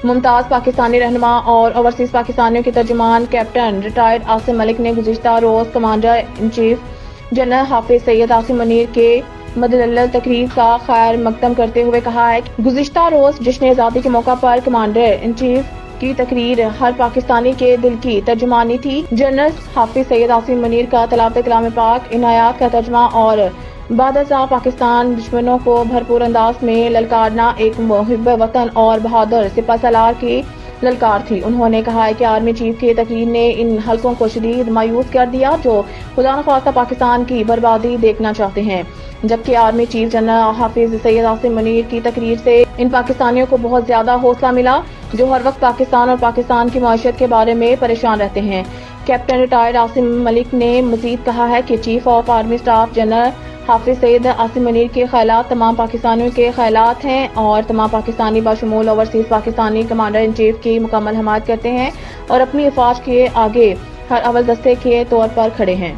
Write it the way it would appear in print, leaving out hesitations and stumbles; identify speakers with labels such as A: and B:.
A: ممتاز پاکستانی رہنما اور اوورسیز پاکستانیوں کے ترجمان کیپٹن ریٹائرڈ عاصم ملک نے گزشتہ روز کمانڈر ان چیف جنرل حافظ سید عاصم منیر کے مدلل تقریر کا خیر مقدم کرتے ہوئے کہا ہے کہ گزشتہ روز جشن آزادی کے موقع پر کمانڈر ان چیف کی تقریر ہر پاکستانی کے دل کی ترجمانی تھی۔ جنرل حافظ سید عاصم منیر کا تلاوت کلام پاک عنایات کا ترجمہ اور بعد ازاں پاکستان دشمنوں کو بھرپور انداز میں للکارنا ایک محب وطن اور بہادر سپہ سالار کی للکار تھی۔ انہوں نے کہا ہے کہ آرمی چیف کی تقریر نے ان حلقوں کو شدید مایوس کر دیا جو خدا نخواستہ پاکستان کی بربادی دیکھنا چاہتے ہیں، جبکہ آرمی چیف جنرل حافظ سید عاصم منیر کی تقریر سے ان پاکستانیوں کو بہت زیادہ حوصلہ ملا جو ہر وقت پاکستان اور پاکستان کی معیشت کے بارے میں پریشان رہتے ہیں۔ کیپٹن ریٹائرڈ عاصم ملک نے مزید کہا ہے کہ chief of army staff general حافظ سید عاصم منیر کے خیالات تمام پاکستانیوں کے خیالات ہیں اور تمام پاکستانی بشمول overseas Pakistani commander in chief کی مکمل حمایت کرتے ہیں اور اپنی افواج کے آگے ہر اول دستے کے طور پر کھڑے ہیں۔